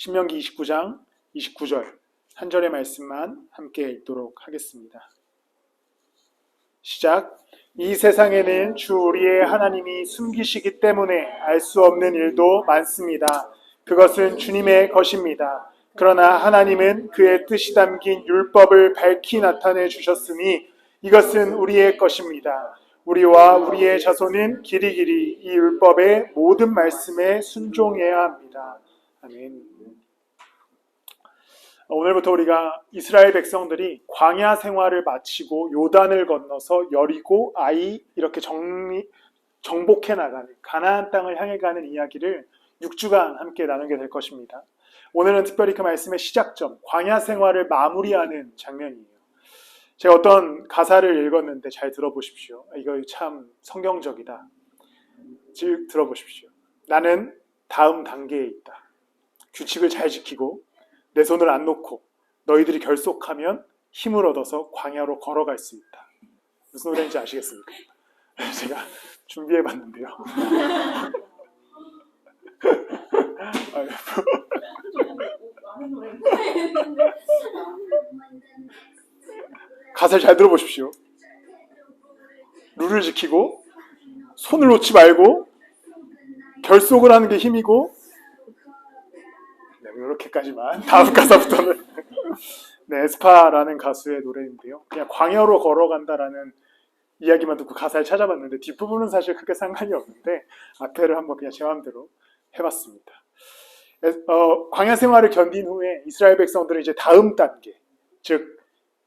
신명기 29장 29절 한 절의 말씀만 함께 읽도록 하겠습니다. 시작. 이 세상에는 주 우리의 하나님이 숨기시기 때문에 알 수 없는 일도 많습니다. 그것은 주님의 것입니다. 그러나 하나님은 그의 뜻이 담긴 율법을 밝히 나타내 주셨으니 이것은 우리의 것입니다. 우리와 우리의 자손은 길이길이 이 율법의 모든 말씀에 순종해야 합니다. 아멘. 오늘부터 우리가 이스라엘 백성들이 광야 생활을 마치고 요단을 건너서 여리고 아이 이렇게 정복해 나가는 가나안 땅을 향해 가는 이야기를 6주간 함께 나누게 될 것입니다. 오늘은 특별히 그 말씀의 시작점, 광야 생활을 마무리하는 장면이에요. 제가 어떤 가사를 읽었는데 잘 들어보십시오. 이거 참 성경적이다. 즉 들어보십시오. 나는 다음 단계에 있다. 규칙을 잘 지키고 내 손을 안 놓고 너희들이 결속하면 힘을 얻어서 광야로 걸어갈 수 있다. 무슨 노래인지 아시겠습니까? 제가 준비해봤는데요. 가사를 잘 들어보십시오. 룰을 지키고 손을 놓지 말고 결속을 하는 게 힘이고, 네, 이렇게까지만. 다음 가사부터는 네, 에스파라는 가수의 노래인데요. 그냥 광야로 걸어간다라는 이야기만 듣고 가사를 찾아봤는데 뒷부분은 사실 크게 상관이 없는데 앞에를 한번 그냥 제 마음대로 해봤습니다. 광야 생활을 견딘 후에 이스라엘 백성들은 이제 다음 단계, 즉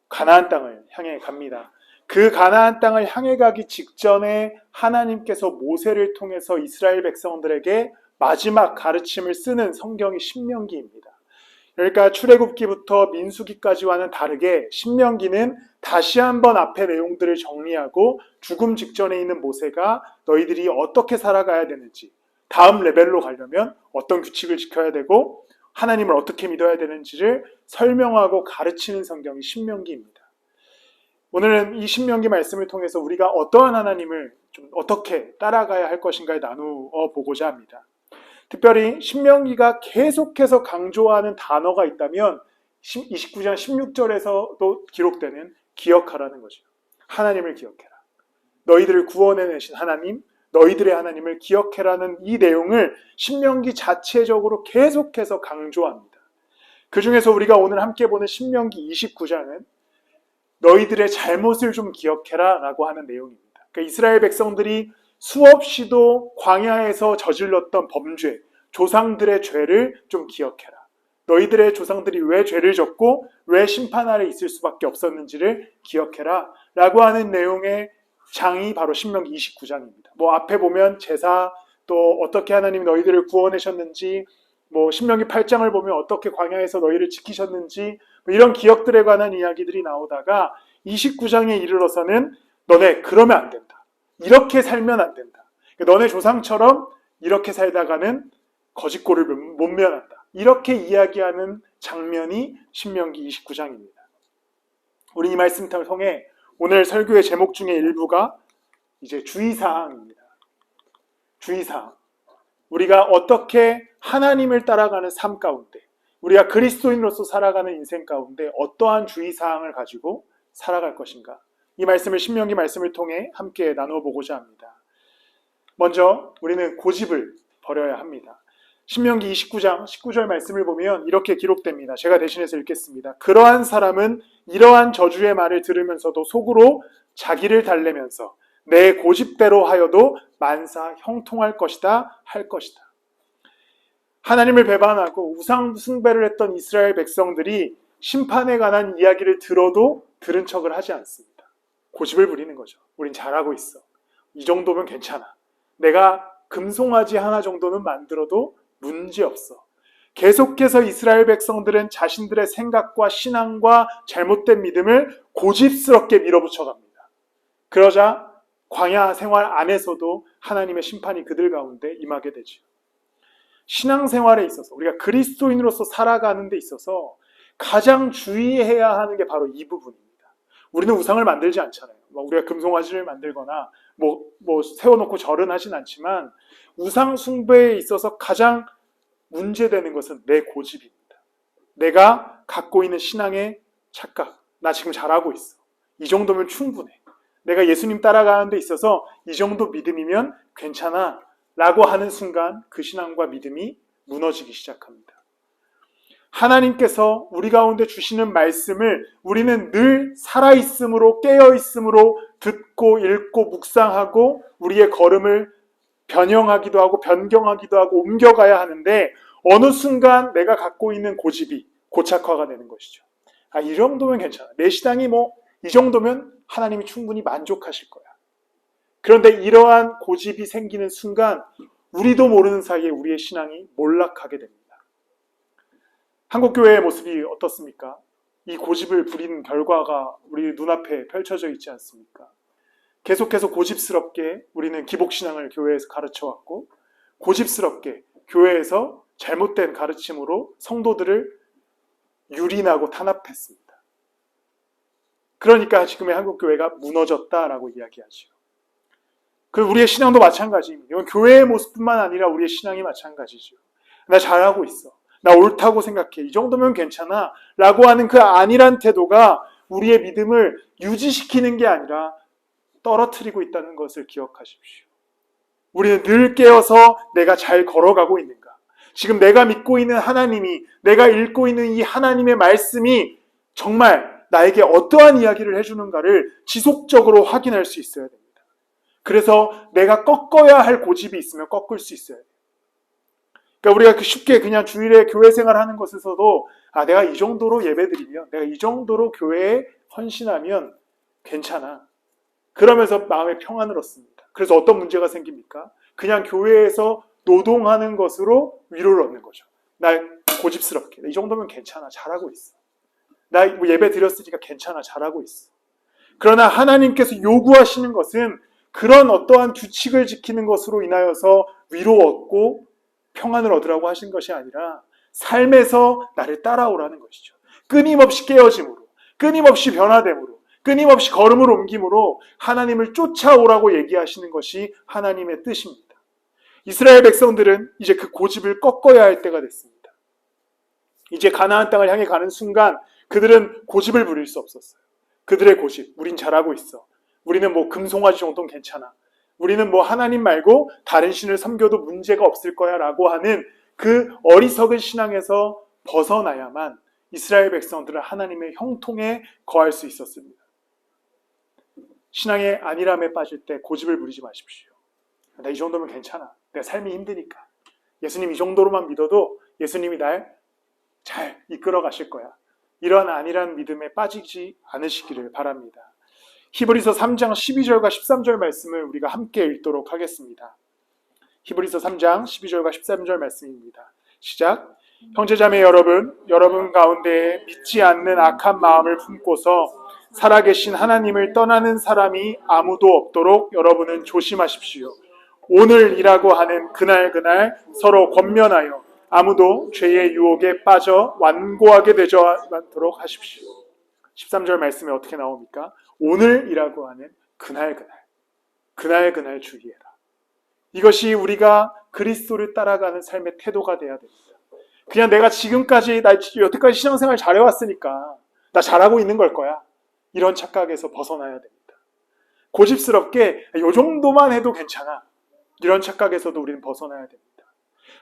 가나안 땅을 향해 갑니다. 그 가나안 땅을 향해 가기 직전에 하나님께서 모세를 통해서 이스라엘 백성들에게 마지막 가르침을 쓰는 성경이 신명기입니다. 그러니까 출애굽기부터 민수기까지와는 다르게 신명기는 다시 한번 앞의 내용들을 정리하고 죽음 직전에 있는 모세가 너희들이 어떻게 살아가야 되는지, 다음 레벨로 가려면 어떤 규칙을 지켜야 되고 하나님을 어떻게 믿어야 되는지를 설명하고 가르치는 성경이 신명기입니다. 오늘은 이 신명기 말씀을 통해서 우리가 어떠한 하나님을 좀 어떻게 따라가야 할 것인가를 나누어 보고자 합니다. 특별히 신명기가 계속해서 강조하는 단어가 있다면 29장 16절에서도 기록되는 기억하라는 거죠. 하나님을 기억해라. 너희들을 구원해내신 하나님, 너희들의 하나님을 기억해라는 이 내용을 신명기 자체적으로 계속해서 강조합니다. 그 중에서 우리가 오늘 함께 보는 신명기 29장은 너희들의 잘못을 좀 기억해라 라고 하는 내용입니다. 그러니까 이스라엘 백성들이 수없이도 광야에서 저질렀던 범죄, 조상들의 죄를 좀 기억해라. 너희들의 조상들이 왜 죄를 졌고 왜 심판 아래 있을 수밖에 없었는지를 기억해라 라고 하는 내용의 장이 바로 신명기 29장입니다. 앞에 보면 제사, 또 어떻게 하나님이 너희들을 구원하셨는지, 신명기 8장을 보면 어떻게 광야에서 너희를 지키셨는지, 이런 기억들에 관한 이야기들이 나오다가 29장에 이르러서는 너네 그러면 안 된다. 이렇게 살면 안 된다. 너네 조상처럼 이렇게 살다가는 거짓골을 못 면한다. 이렇게 이야기하는 장면이 신명기 29장입니다. 우리 이 말씀을 통해 오늘 설교의 제목 중에 일부가 이제 주의사항입니다. 주의사항. 우리가 어떻게 하나님을 따라가는 삶 가운데, 우리가 그리스도인으로서 살아가는 인생 가운데 어떠한 주의사항을 가지고 살아갈 것인가. 이 말씀을 신명기 말씀을 통해 함께 나눠보고자 합니다. 먼저 우리는 고집을 버려야 합니다. 신명기 29장 19절 말씀을 보면 이렇게 기록됩니다. 제가 대신해서 읽겠습니다. 그러한 사람은 이러한 저주의 말을 들으면서도 속으로 자기를 달래면서 내 고집대로 하여도 만사 형통할 것이다 할 것이다. 하나님을 배반하고 우상 숭배를 했던 이스라엘 백성들이 심판에 관한 이야기를 들어도 들은 척을 하지 않습니다. 고집을 부리는 거죠. 우린 잘하고 있어. 이 정도면 괜찮아. 내가 금송아지 하나 정도는 만들어도 문제없어. 계속해서 이스라엘 백성들은 자신들의 생각과 신앙과 잘못된 믿음을 고집스럽게 밀어붙여 갑니다. 그러자 광야 생활 안에서도 하나님의 심판이 그들 가운데 임하게 되죠. 신앙생활에 있어서 우리가 그리스도인으로서 살아가는 데 있어서 가장 주의해야 하는 게 바로 이 부분입니다. 우리는 우상을 만들지 않잖아요. 우리가 금송아지를 만들거나 세워놓고 절은 하진 않지만 우상 숭배에 있어서 가장 문제되는 것은 내 고집입니다. 내가 갖고 있는 신앙의 착각. 나 지금 잘하고 있어. 이 정도면 충분해. 내가 예수님 따라가는 데 있어서 이 정도 믿음이면 괜찮아 라고 하는 순간 그 신앙과 믿음이 무너지기 시작합니다. 하나님께서 우리 가운데 주시는 말씀을 우리는 늘 살아있음으로 깨어있음으로 듣고 읽고 묵상하고 우리의 걸음을 변형하기도 하고 변경하기도 하고 옮겨가야 하는데 어느 순간 내가 갖고 있는 고집이 고착화가 되는 것이죠. 이 정도면 괜찮아. 내 신앙이 이 정도면 하나님이 충분히 만족하실 거야. 그런데 이러한 고집이 생기는 순간 우리도 모르는 사이에 우리의 신앙이 몰락하게 됩니다. 한국교회의 모습이 어떻습니까? 이 고집을 부리는 결과가 우리 눈앞에 펼쳐져 있지 않습니까? 계속해서 고집스럽게 우리는 기복신앙을 교회에서 가르쳐왔고 고집스럽게 교회에서 잘못된 가르침으로 성도들을 유린하고 탄압했습니다. 그러니까 지금의 한국교회가 무너졌다라고 이야기하죠. 그리고 우리의 신앙도 마찬가지입니다. 이건 교회의 모습뿐만 아니라 우리의 신앙이 마찬가지죠. 나 잘하고 있어. 나 옳다고 생각해. 이 정도면 괜찮아. 라고 하는 그 아니란 태도가 우리의 믿음을 유지시키는 게 아니라 떨어뜨리고 있다는 것을 기억하십시오. 우리는 늘 깨어서 내가 잘 걸어가고 있는가? 지금 내가 믿고 있는 하나님이, 내가 읽고 있는 이 하나님의 말씀이 정말 나에게 어떠한 이야기를 해주는가를 지속적으로 확인할 수 있어야 됩니다. 그래서 내가 꺾어야 할 고집이 있으면 꺾을 수 있어야 돼요. 그러니까 우리가 쉽게 그냥 주일에 교회 생활하는 것에서도 내가 이 정도로 예배드리면, 내가 이 정도로 교회에 헌신하면 괜찮아. 그러면서 마음의 평안을 얻습니다. 그래서 어떤 문제가 생깁니까? 그냥 교회에서 노동하는 것으로 위로를 얻는 거죠. 나 고집스럽게. 이 정도면 괜찮아. 잘하고 있어. 나 예배 드렸으니까 괜찮아. 잘하고 있어. 그러나 하나님께서 요구하시는 것은 그런 어떠한 규칙을 지키는 것으로 인하여서 위로 얻고 평안을 얻으라고 하신 것이 아니라 삶에서 나를 따라오라는 것이죠. 끊임없이 깨어짐으로, 끊임없이 변화됨으로, 끊임없이 걸음을 옮김으로 하나님을 쫓아오라고 얘기하시는 것이 하나님의 뜻입니다. 이스라엘 백성들은 이제 그 고집을 꺾어야 할 때가 됐습니다. 이제 가나안 땅을 향해 가는 순간 그들은 고집을 부릴 수 없었어요. 그들의 고집, 우린 잘하고 있어. 우리는 금송아지 정도는 괜찮아. 우리는 하나님 말고 다른 신을 섬겨도 문제가 없을 거야 라고 하는 그 어리석은 신앙에서 벗어나야만 이스라엘 백성들은 하나님의 형통에 거할 수 있었습니다. 신앙의 안일함에 빠질 때 고집을 부리지 마십시오. 나 이 정도면 괜찮아. 내 삶이 힘드니까. 예수님 이 정도로만 믿어도 예수님이 날 잘 이끌어 가실 거야. 이러한 안일한 믿음에 빠지지 않으시기를 바랍니다. 히브리서 3장 12절과 13절 말씀을 우리가 함께 읽도록 하겠습니다. 히브리서 3장 12절과 13절 말씀입니다. 시작. 형제자매 여러분 가운데 믿지 않는 악한 마음을 품고서 살아계신 하나님을 떠나는 사람이 아무도 없도록 여러분은 조심하십시오. 오늘이라고 하는 그날 서로 권면하여 아무도 죄의 유혹에 빠져 완고하게 되지 않도록 하십시오. 13절 말씀에 어떻게 나옵니까? 오늘이라고 하는 그날 주의해라. 이것이 우리가 그리스도를 따라가는 삶의 태도가 돼야 됩니다. 그냥 내가 지금까지, 여태까지 신앙생활 잘해왔으니까 나 잘하고 있는 걸 거야. 이런 착각에서 벗어나야 됩니다. 고집스럽게 이 정도만 해도 괜찮아. 이런 착각에서도 우리는 벗어나야 됩니다.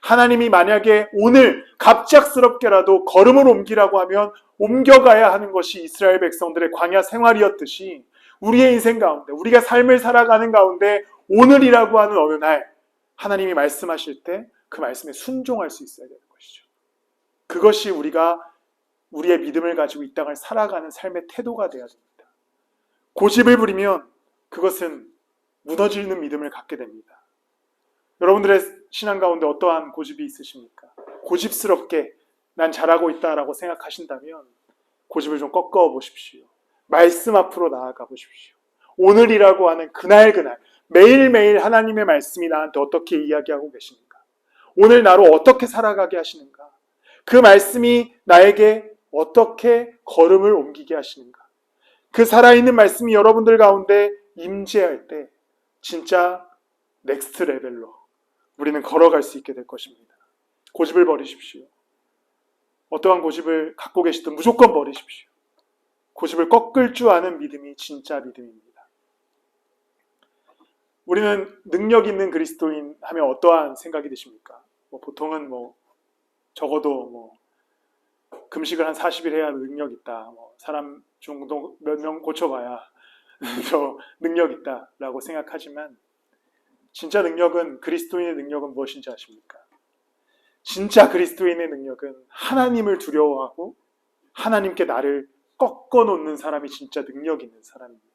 하나님이 만약에 오늘 갑작스럽게라도 걸음을 옮기라고 하면 옮겨가야 하는 것이 이스라엘 백성들의 광야 생활이었듯이 우리의 인생 가운데, 우리가 삶을 살아가는 가운데 오늘이라고 하는 어느 날 하나님이 말씀하실 때 그 말씀에 순종할 수 있어야 되는 것이죠. 그것이 우리의 믿음을 가지고 이 땅을 살아가는 삶의 태도가 되어야 됩니다. 고집을 부리면 그것은 무너지는 믿음을 갖게 됩니다. 여러분들의 신앙 가운데 어떠한 고집이 있으십니까? 고집스럽게 난 잘하고 있다라고 생각하신다면 고집을 좀 꺾어 보십시오. 말씀 앞으로 나아가 보십시오. 오늘이라고 하는 그날 매일매일 하나님의 말씀이 나한테 어떻게 이야기하고 계십니까? 오늘 나로 어떻게 살아가게 하시는가? 그 말씀이 나에게 어떻게 걸음을 옮기게 하시는가? 그 살아있는 말씀이 여러분들 가운데 임재할 때 진짜 넥스트 레벨로 우리는 걸어갈 수 있게 될 것입니다. 고집을 버리십시오. 어떠한 고집을 갖고 계시든 무조건 버리십시오. 고집을 꺾을 줄 아는 믿음이 진짜 믿음입니다. 우리는 능력 있는 그리스도인 하면 어떠한 생각이 드십니까? 보통은 적어도 금식을 한 40일 해야 능력 있다. 사람 정도 몇 명 고쳐봐야 저 능력 있다라고 생각하지만 진짜 능력은 그리스도인의 능력은 무엇인지 아십니까? 진짜 그리스도인의 능력은 하나님을 두려워하고 하나님께 나를 꺾어놓는 사람이 진짜 능력 있는 사람입니다.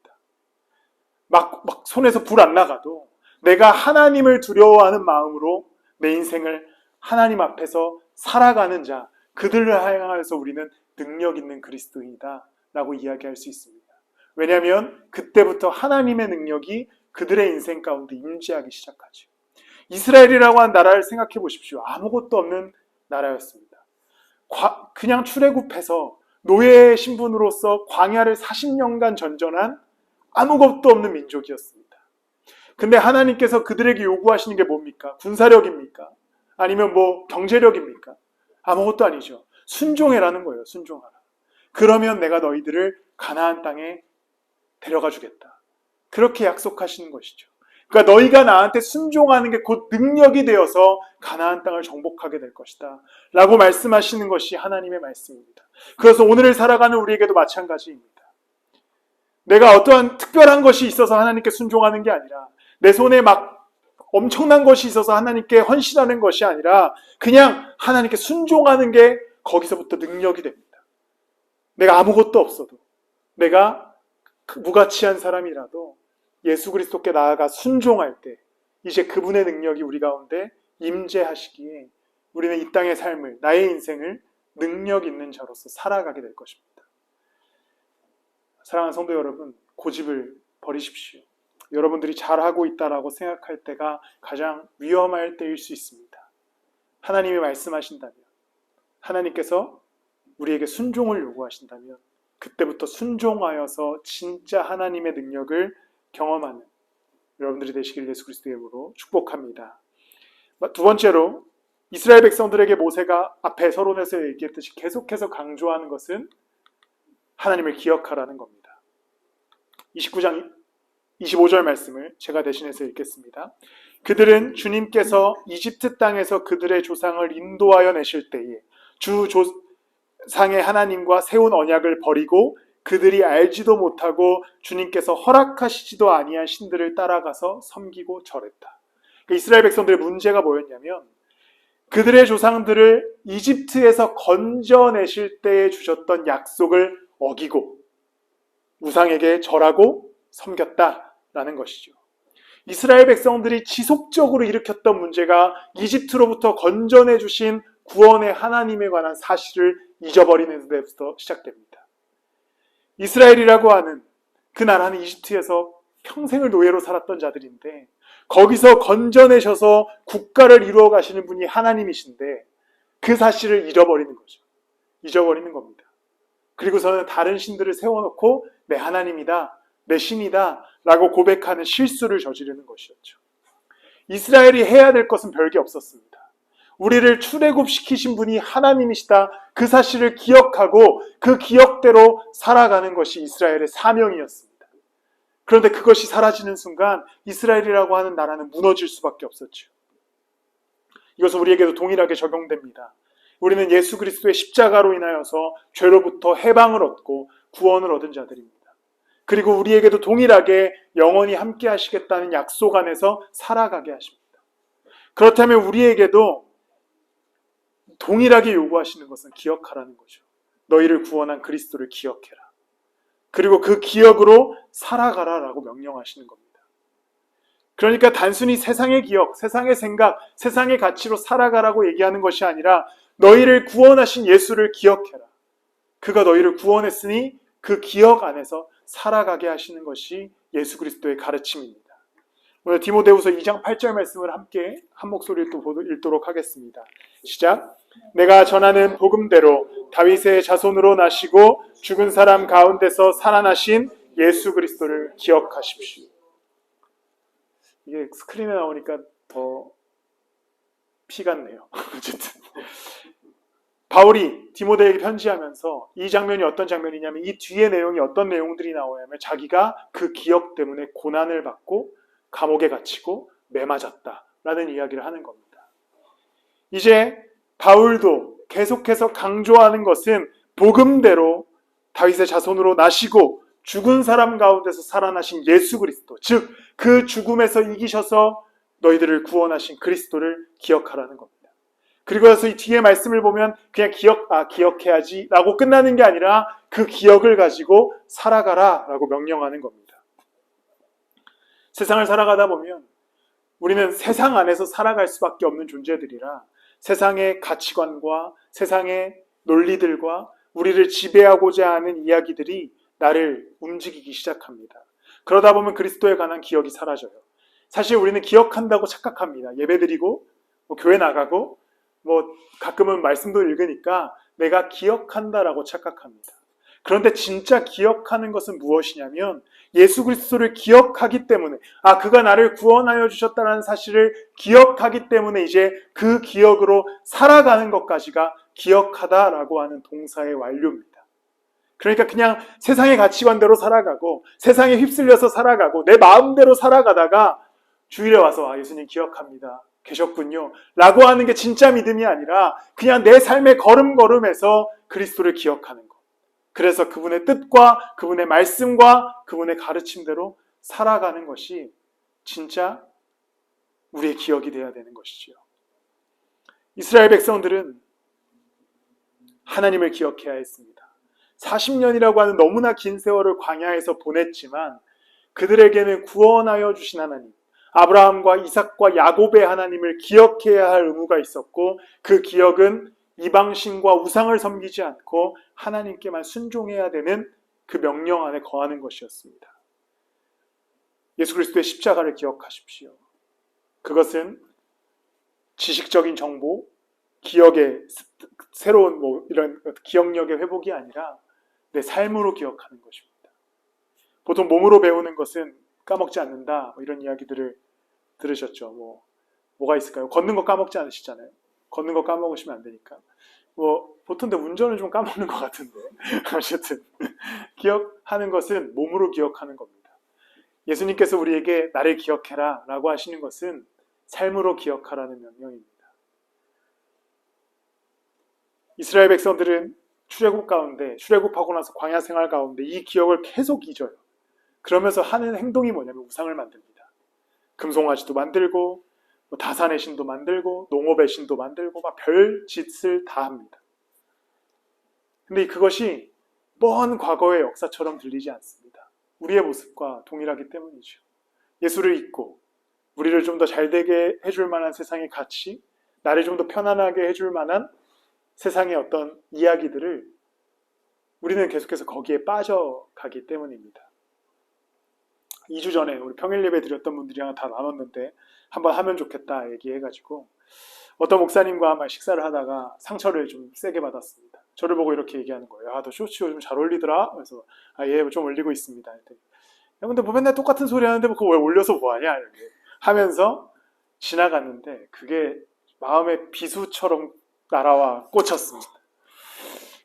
막 손에서 불 안 나가도 내가 하나님을 두려워하는 마음으로 내 인생을 하나님 앞에서 살아가는 자, 그들을 향해서 우리는 능력 있는 그리스도인이다 라고 이야기할 수 있습니다. 왜냐하면 그때부터 하나님의 능력이 그들의 인생 가운데 임재하기 시작하죠. 이스라엘이라고 한 나라를 생각해 보십시오. 아무것도 없는 나라였습니다. 그냥 출애굽해서 노예 신분으로서 광야를 40년간 전전한 아무것도 없는 민족이었습니다. 근데 하나님께서 그들에게 요구하시는 게 뭡니까? 군사력입니까? 아니면 경제력입니까? 아무것도 아니죠. 순종해라는 거예요. 순종하라. 그러면 내가 너희들을 가나안 땅에 데려가 주겠다. 그렇게 약속하시는 것이죠. 그러니까 너희가 나한테 순종하는 게 곧 능력이 되어서 가나안 땅을 정복하게 될 것이다 라고 말씀하시는 것이 하나님의 말씀입니다. 그래서 오늘을 살아가는 우리에게도 마찬가지입니다. 내가 어떠한 특별한 것이 있어서 하나님께 순종하는 게 아니라 내 손에 엄청난 것이 있어서 하나님께 헌신하는 것이 아니라 그냥 하나님께 순종하는 게 거기서부터 능력이 됩니다. 내가 아무것도 없어도 내가 무가치한 사람이라도 예수 그리스도께 나아가 순종할 때 이제 그분의 능력이 우리 가운데 임재하시기에 우리는 이 땅의 삶을, 나의 인생을 능력 있는 자로서 살아가게 될 것입니다. 사랑하는 성도 여러분, 고집을 버리십시오. 여러분들이 잘하고 있다라고 생각할 때가 가장 위험할 때일 수 있습니다. 하나님이 말씀하신다면, 하나님께서 우리에게 순종을 요구하신다면 그때부터 순종하여서 진짜 하나님의 능력을 경험하는 여러분들이 되시길 예수 그리스도의 이름으로 축복합니다. 두 번째로 이스라엘 백성들에게 모세가 앞에 서론에서 얘기했듯이 계속해서 강조하는 것은 하나님을 기억하라는 겁니다. 29장 25절 말씀을 제가 대신해서 읽겠습니다. 그들은 주님께서 이집트 땅에서 그들의 조상을 인도하여 내실 때에 주 조상의 하나님과 세운 언약을 버리고 그들이 알지도 못하고 주님께서 허락하시지도 아니한 신들을 따라가서 섬기고 절했다. 이스라엘 백성들의 문제가 뭐였냐면 그들의 조상들을 이집트에서 건져내실 때에 주셨던 약속을 어기고 우상에게 절하고 섬겼다라는 것이죠. 이스라엘 백성들이 지속적으로 일으켰던 문제가 이집트로부터 건져내 주신 구원의 하나님에 관한 사실을 잊어버리는 데부터 시작됩니다. 이스라엘이라고 하는 그 나라는 이집트에서 평생을 노예로 살았던 자들인데 거기서 건져내셔서 국가를 이루어 가시는 분이 하나님이신데 그 사실을 잃어버리는 거죠. 잊어버리는 겁니다. 그리고서는 다른 신들을 세워놓고 내 하나님이다, 내 신이다 라고 고백하는 실수를 저지르는 것이었죠. 이스라엘이 해야 될 것은 별게 없었습니다. 우리를 출애굽시키신 분이 하나님이시다 그 사실을 기억하고 그 기억대로 살아가는 것이 이스라엘의 사명이었습니다. 그런데 그것이 사라지는 순간 이스라엘이라고 하는 나라는 무너질 수밖에 없었죠. 이것은 우리에게도 동일하게 적용됩니다. 우리는 예수 그리스도의 십자가로 인하여서 죄로부터 해방을 얻고 구원을 얻은 자들입니다. 그리고 우리에게도 동일하게 영원히 함께 하시겠다는 약속 안에서 살아가게 하십니다. 그렇다면 우리에게도 동일하게 요구하시는 것은 기억하라는 거죠. 너희를 구원한 그리스도를 기억해라. 그리고 그 기억으로 살아가라 라고 명령하시는 겁니다. 그러니까 단순히 세상의 기억, 세상의 생각, 세상의 가치로 살아가라고 얘기하는 것이 아니라 너희를 구원하신 예수를 기억해라. 그가 너희를 구원했으니 그 기억 안에서 살아가게 하시는 것이 예수 그리스도의 가르침입니다. 오늘 디모데후서 2장 8절 말씀을 함께 한 목소리를 또 읽도록 하겠습니다. 시작. 내가 전하는 복음대로 다윗의 자손으로 나시고 죽은 사람 가운데서 살아나신 예수 그리스도를 기억하십시오. 이게 스크린에 나오니까 더 피 같네요. 어쨌든 바울이 디모데에게 편지하면서 이 장면이 어떤 장면이냐면 이 뒤에 내용이 어떤 내용들이 나오냐면 자기가 그 기억 때문에 고난을 받고 감옥에 갇히고 매맞았다라는 이야기를 하는 겁니다. 이제 바울도 계속해서 강조하는 것은 복음대로 다윗의 자손으로 나시고 죽은 사람 가운데서 살아나신 예수 그리스도, 즉 그 죽음에서 이기셔서 너희들을 구원하신 그리스도를 기억하라는 겁니다. 그리고 나서 이 뒤에 말씀을 보면 그냥 기억해야지 라고 끝나는 게 아니라 그 기억을 가지고 살아가라 라고 명령하는 겁니다. 세상을 살아가다 보면 우리는 세상 안에서 살아갈 수밖에 없는 존재들이라 세상의 가치관과 세상의 논리들과 우리를 지배하고자 하는 이야기들이 나를 움직이기 시작합니다. 그러다 보면 그리스도에 관한 기억이 사라져요. 사실 우리는 기억한다고 착각합니다. 예배드리고 교회 나가고 가끔은 말씀도 읽으니까 내가 기억한다라고 착각합니다. 그런데 진짜 기억하는 것은 무엇이냐면 예수 그리스도를 기억하기 때문에 그가 나를 구원하여 주셨다는 사실을 기억하기 때문에 이제 그 기억으로 살아가는 것까지가 기억하다라고 하는 동사의 완료입니다. 그러니까 그냥 세상의 가치관대로 살아가고 세상에 휩쓸려서 살아가고 내 마음대로 살아가다가 주일에 와서 예수님 기억합니다. 계셨군요. 라고 하는 게 진짜 믿음이 아니라 그냥 내 삶의 걸음걸음에서 그리스도를 기억하는 것. 그래서 그분의 뜻과 그분의 말씀과 그분의 가르침대로 살아가는 것이 진짜 우리의 기억이 되어야 되는 것이지요. 이스라엘 백성들은 하나님을 기억해야 했습니다. 40년이라고 하는 너무나 긴 세월을 광야에서 보냈지만 그들에게는 구원하여 주신 하나님, 아브라함과 이삭과 야곱의 하나님을 기억해야 할 의무가 있었고 그 기억은 이방신과 우상을 섬기지 않고 하나님께만 순종해야 되는 그 명령 안에 거하는 것이었습니다. 예수 그리스도의 십자가를 기억하십시오. 그것은 지식적인 정보, 기억의 새로운 이런 기억력의 회복이 아니라 내 삶으로 기억하는 것입니다. 보통 몸으로 배우는 것은 까먹지 않는다 이런 이야기들을 들으셨죠. 뭐가 있을까요? 걷는 거 까먹지 않으시잖아요. 걷는 거 까먹으시면 안 되니까. 보통 운전을 좀 까먹는 것 같은데 어쨌든 기억하는 것은 몸으로 기억하는 겁니다. 예수님께서 우리에게 나를 기억해라 라고 하시는 것은 삶으로 기억하라는 명령입니다. 이스라엘 백성들은 출애굽하고 나서 광야 생활 가운데 이 기억을 계속 잊어요. 그러면서 하는 행동이 뭐냐면 우상을 만듭니다. 금송아지도 만들고 다산의 신도 만들고 농업의 신도 만들고 막 별 짓을 다 합니다. 근데 그것이 먼 과거의 역사처럼 들리지 않습니다. 우리의 모습과 동일하기 때문이죠. 예수를 잊고 우리를 좀 더 잘되게 해줄 만한 세상의 가치, 나를 좀 더 편안하게 해줄 만한 세상의 어떤 이야기들을 우리는 계속해서 거기에 빠져가기 때문입니다. 2주 전에 우리 평일 예배 드렸던 분들이랑 다 나눴는데 한번 하면 좋겠다 얘기해가지고 어떤 목사님과 한번 식사를 하다가 상처를 좀 세게 받았습니다. 저를 보고 이렇게 얘기하는 거예요. 너 쇼츠 요즘 잘 올리더라? 그래서 예, 좀 올리고 있습니다. 근데 맨날 똑같은 소리 하는데 그거 왜 올려서 뭐하냐? 이렇게 하면서 지나갔는데 그게 마음의 비수처럼 날아와 꽂혔습니다.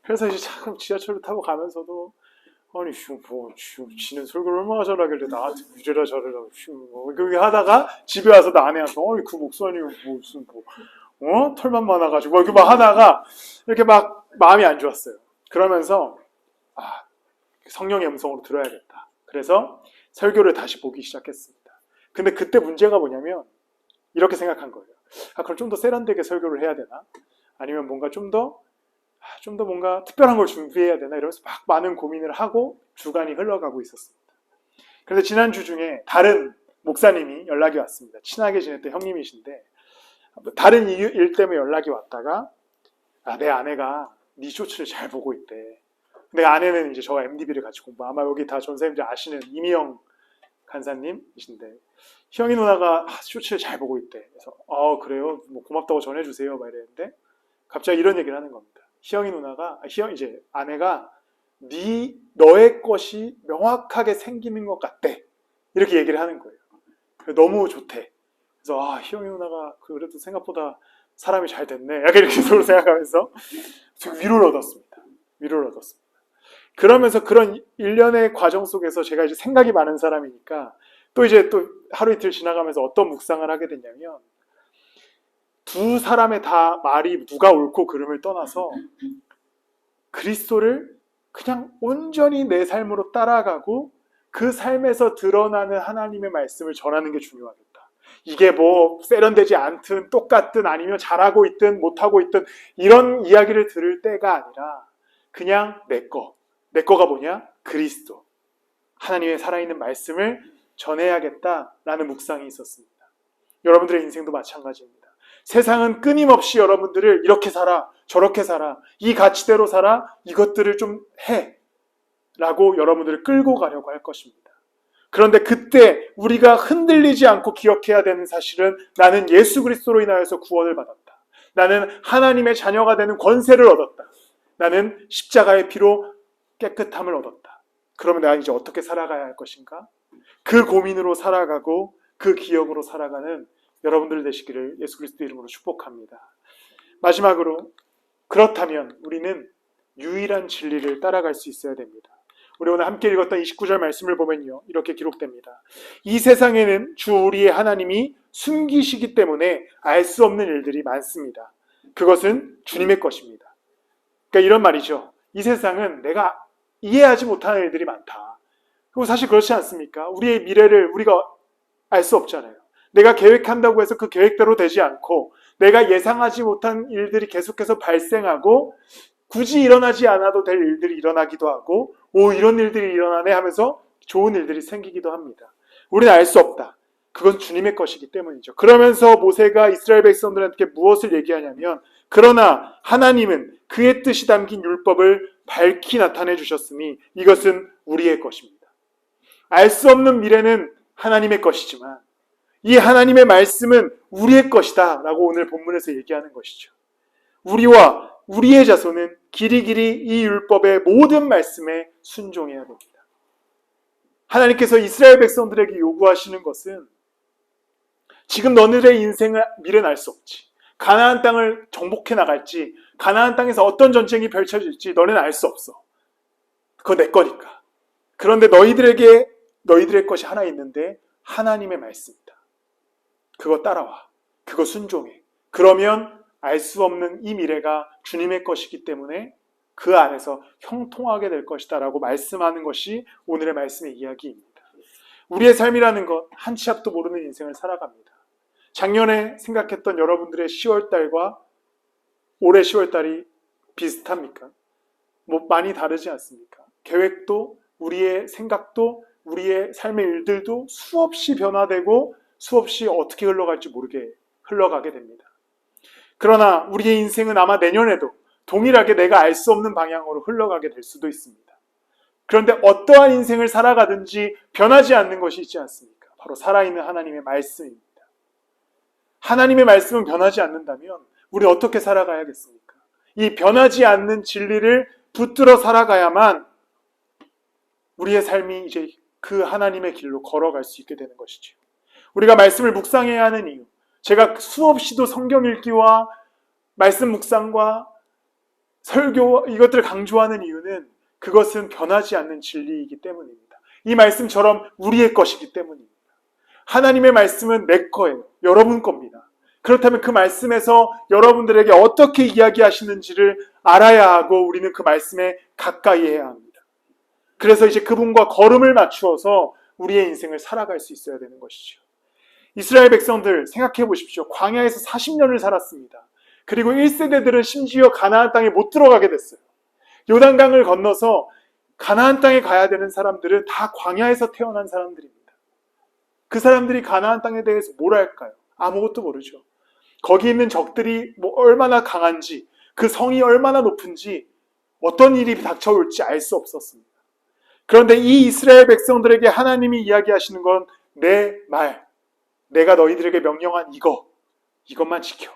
그래서 이제 참 지하철을 타고 가면서도 지는 설교를 얼마나 잘하길래 나한테 이래라 저래라 그렇게 하다가 집에 와서 나 아내한테 그 목사님 무슨 털만 많아가지고 이렇게 막 하다가 이렇게 막 마음이 안 좋았어요. 그러면서 성령의 음성으로 들어야겠다. 그래서 설교를 다시 보기 시작했습니다. 근데 그때 문제가 뭐냐면 이렇게 생각한 거예요. 그럼 좀 더 세련되게 설교를 해야 되나? 아니면 뭔가 좀 더 뭔가 특별한 걸 준비해야 되나 이러면서 막 많은 고민을 하고 주간이 흘러가고 있었습니다. 그런데 지난주 중에 다른 목사님이 연락이 왔습니다. 친하게 지냈던 형님이신데 다른 일 때문에 연락이 왔다가 내 아내가 네 쇼츠를 잘 보고 있대. 근데 아내는 이제 저와 MDB를 같이 아마 여기 다 전사님들 아시는 이미영 간사님이신데 희영이 누나가 쇼츠를 잘 보고 있대. 그래서 그래요? 고맙다고 전해주세요. 막 이랬는데 갑자기 이런 얘기를 하는 겁니다. 희영이 누나가 이제 아내가 너의 것이 명확하게 생기는 것 같대. 이렇게 얘기를 하는 거예요. 너무 좋대. 그래서 희영이 누나가 그래도 생각보다 사람이 잘 됐네. 약간 이렇게 서로 생각하면서 위로를 얻었습니다. 위로를 얻었습니다. 그러면서 그런 일련의 과정 속에서 제가 이제 생각이 많은 사람이니까 또 하루 이틀 지나가면서 어떤 묵상을 하게 됐냐면, 두 사람의 다 말이 누가 옳고 그름을 떠나서 그리스도를 그냥 온전히 내 삶으로 따라가고 그 삶에서 드러나는 하나님의 말씀을 전하는 게 중요하겠다. 이게 뭐 세련되지 않든 똑같든 아니면 잘하고 있든 못하고 있든 이런 이야기를 들을 때가 아니라 그냥 내 거가 뭐냐? 그리스도, 하나님의 살아있는 말씀을 전해야겠다라는 묵상이 있었습니다. 여러분들의 인생도 마찬가지입니다. 세상은 끊임없이 여러분들을 이렇게 살아, 저렇게 살아, 이 가치대로 살아, 이것들을 좀 해 라고 여러분들을 끌고 가려고 할 것입니다. 그런데 그때 우리가 흔들리지 않고 기억해야 되는 사실은, 나는 예수 그리스도로 인하여서 구원을 받았다. 나는 하나님의 자녀가 되는 권세를 얻었다. 나는 십자가의 피로 깨끗함을 얻었다. 그러면 내가 이제 어떻게 살아가야 할 것인가? 그 고민으로 살아가고 그 기억으로 살아가는 여러분들 되시기를 예수 그리스도 이름으로 축복합니다. 마지막으로, 그렇다면 우리는 유일한 진리를 따라갈 수 있어야 됩니다. 우리 오늘 함께 읽었던 29절 말씀을 보면요, 이렇게 기록됩니다. 이 세상에는 주 우리의 하나님이 숨기시기 때문에 알 수 없는 일들이 많습니다. 그것은 주님의 것입니다. 그러니까 이런 말이죠. 이 세상은 내가 이해하지 못하는 일들이 많다. 그리고 사실 그렇지 않습니까? 우리의 미래를 우리가 알 수 없잖아요. 내가 계획한다고 해서 그 계획대로 되지 않고, 내가 예상하지 못한 일들이 계속해서 발생하고, 굳이 일어나지 않아도 될 일들이 일어나기도 하고, 이런 일들이 일어나네 하면서 좋은 일들이 생기기도 합니다. 우리는 알 수 없다. 그건 주님의 것이기 때문이죠. 그러면서 모세가 이스라엘 백성들한테 무엇을 얘기하냐면, 그러나 하나님은 그의 뜻이 담긴 율법을 밝히 나타내 주셨으니 이것은 우리의 것입니다. 알 수 없는 미래는 하나님의 것이지만 이 하나님의 말씀은 우리의 것이다 라고 오늘 본문에서 얘기하는 것이죠. 우리와 우리의 자손은 길이길이 이 율법의 모든 말씀에 순종해야 됩니다. 하나님께서 이스라엘 백성들에게 요구하시는 것은, 지금 너희들의 인생을 미래는 알 수 없지, 가나안 땅을 정복해 나갈지, 가나안 땅에서 어떤 전쟁이 펼쳐질지 너네는 알 수 없어. 그거 내 거니까. 그런데 너희들의 것이 하나 있는데 하나님의 말씀이다. 그거 따라와. 그거 순종해. 그러면 알 수 없는 이 미래가 주님의 것이기 때문에 그 안에서 형통하게 될 것이다 라고 말씀하는 것이 오늘의 말씀의 이야기입니다. 우리의 삶이라는 것, 한 치 앞도 모르는 인생을 살아갑니다. 작년에 생각했던 여러분들의 10월달과 올해 10월달이 비슷합니까? 많이 다르지 않습니까? 계획도, 우리의 생각도, 우리의 삶의 일들도 수없이 변화되고 수없이 어떻게 흘러갈지 모르게 흘러가게 됩니다. 그러나 우리의 인생은 아마 내년에도 동일하게 내가 알 수 없는 방향으로 흘러가게 될 수도 있습니다. 그런데 어떠한 인생을 살아가든지 변하지 않는 것이 있지 않습니까? 바로 살아있는 하나님의 말씀입니다. 하나님의 말씀은 변하지 않는다면 우리는 어떻게 살아가야겠습니까? 이 변하지 않는 진리를 붙들어 살아가야만 우리의 삶이 이제 그 하나님의 길로 걸어갈 수 있게 되는 것이죠. 우리가 말씀을 묵상해야 하는 이유, 제가 수없이도 성경 읽기와 말씀 묵상과 설교 이것들을 강조하는 이유는, 그것은 변하지 않는 진리이기 때문입니다. 이 말씀처럼 우리의 것이기 때문입니다. 하나님의 말씀은 내 거예요. 여러분 겁니다. 그렇다면 그 말씀에서 여러분들에게 어떻게 이야기하시는지를 알아야 하고, 우리는 그 말씀에 가까이 해야 합니다. 그래서 이제 그분과 걸음을 맞추어서 우리의 인생을 살아갈 수 있어야 되는 것이죠. 이스라엘 백성들 생각해 보십시오. 광야에서 40년을 살았습니다. 그리고 1세대들은 심지어 가나안 땅에 못 들어가게 됐어요. 요단강을 건너서 가나안 땅에 가야 되는 사람들은 다 광야에서 태어난 사람들입니다. 그 사람들이 가나안 땅에 대해서 뭘 알까요? 아무것도 모르죠. 거기 있는 적들이 얼마나 강한지, 그 성이 얼마나 높은지, 어떤 일이 닥쳐올지 알 수 없었습니다. 그런데 이 이스라엘 백성들에게 하나님이 이야기하시는 건 내 말, 내가 너희들에게 명령한 이것만 지켜.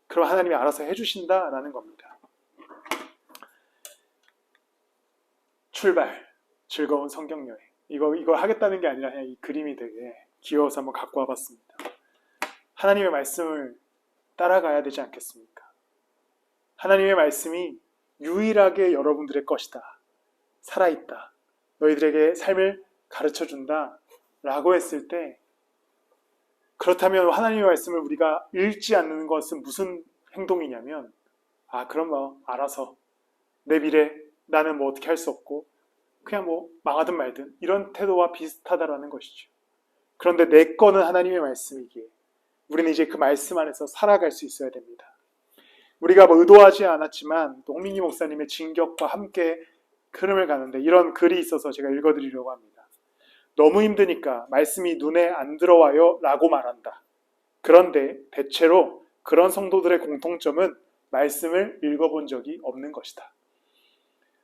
그럼 하나님이 알아서 해주신다라는 겁니다. 출발, 즐거운 성경여행. 이거 하겠다는 게 아니라 그냥 이 그림이 되게 귀여워서 한번 갖고 와봤습니다. 하나님의 말씀을 따라가야 되지 않겠습니까? 하나님의 말씀이 유일하게 여러분들의 것이다. 살아있다. 너희들에게 삶을 가르쳐준다. 라고 했을 때 그렇다면 하나님의 말씀을 우리가 읽지 않는 것은 무슨 행동이냐면 그럼 뭐 알아서 내 미래 나는 뭐 어떻게 할 수 없고 그냥 뭐 망하든 말든 이런 태도와 비슷하다라는 것이죠. 그런데 내 거는 하나님의 말씀이기에 우리는 이제 그 말씀 안에서 살아갈 수 있어야 됩니다. 우리가 뭐 의도하지 않았지만 또 홍민기 목사님의 진격과 함께 흐름을 가는데 이런 글이 있어서 제가 읽어드리려고 합니다. 너무 힘드니까 말씀이 눈에 안 들어와요 라고 말한다. 그런데 대체로 그런 성도들의 공통점은 말씀을 읽어본 적이 없는 것이다.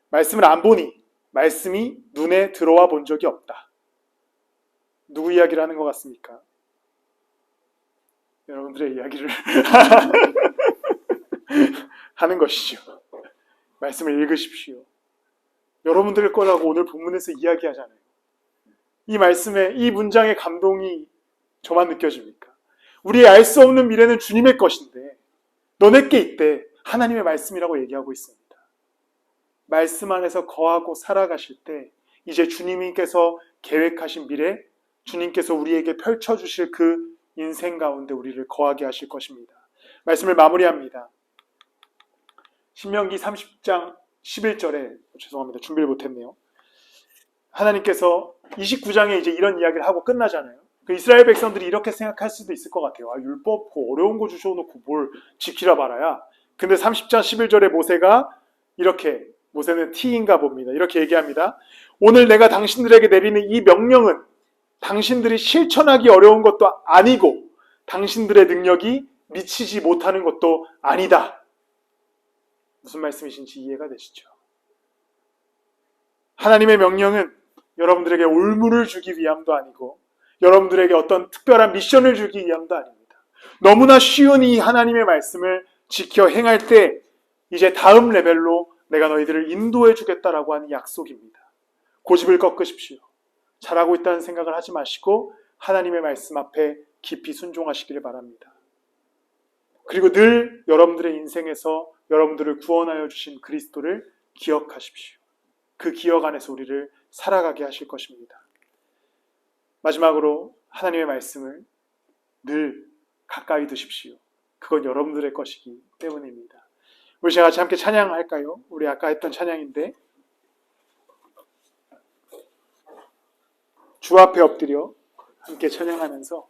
말씀을 안 보니 말씀이 눈에 들어와 본 적이 없다. 누구 이야기를 하는 것 같습니까? 여러분들의 이야기를 하는 것이죠. 말씀을 읽으십시오. 여러분들 거라고 오늘 본문에서 이야기하잖아요. 이 말씀에 이 문장의 감동이 저만 느껴집니까? 우리의 알 수 없는 미래는 주님의 것인데 너네께 있대. 하나님의 말씀이라고 얘기하고 있습니다. 말씀 안에서 거하고 살아가실 때 이제 주님께서 계획하신 미래, 주님께서 우리에게 펼쳐주실 그 인생 가운데 우리를 거하게 하실 것입니다. 말씀을 마무리합니다. 신명기 30장 11절에 죄송합니다. 준비를 못했네요. 하나님께서 29장에 이제 이런 이야기를 하고 끝나잖아요. 그 이스라엘 백성들이 이렇게 생각할 수도 있을 것 같아요. 율법 어려운 거 주셔놓고 뭘 지키라 말아야. 근데 30장 11절에 모세가 이렇게, 모세는 T인가 봅니다. 이렇게 얘기합니다. 오늘 내가 당신들에게 내리는 이 명령은 당신들이 실천하기 어려운 것도 아니고 당신들의 능력이 미치지 못하는 것도 아니다. 무슨 말씀이신지 이해가 되시죠? 하나님의 명령은 여러분들에게 올무를 주기 위함도 아니고 여러분들에게 어떤 특별한 미션을 주기 위함도 아닙니다. 너무나 쉬운 이 하나님의 말씀을 지켜 행할 때 이제 다음 레벨로 내가 너희들을 인도해 주겠다라고 하는 약속입니다. 고집을 꺾으십시오. 잘하고 있다는 생각을 하지 마시고 하나님의 말씀 앞에 깊이 순종하시기를 바랍니다. 그리고 늘 여러분들의 인생에서 여러분들을 구원하여 주신 그리스도를 기억하십시오. 그 기억 안에서 우리를 살아가게 하실 것입니다. 마지막으로 하나님의 말씀을 늘 가까이 두십시오. 그건 여러분들의 것이기 때문입니다. 우리 제가 같이 함께 찬양할까요? 우리 아까 했던 찬양인데 주 앞에 엎드려 함께 찬양하면서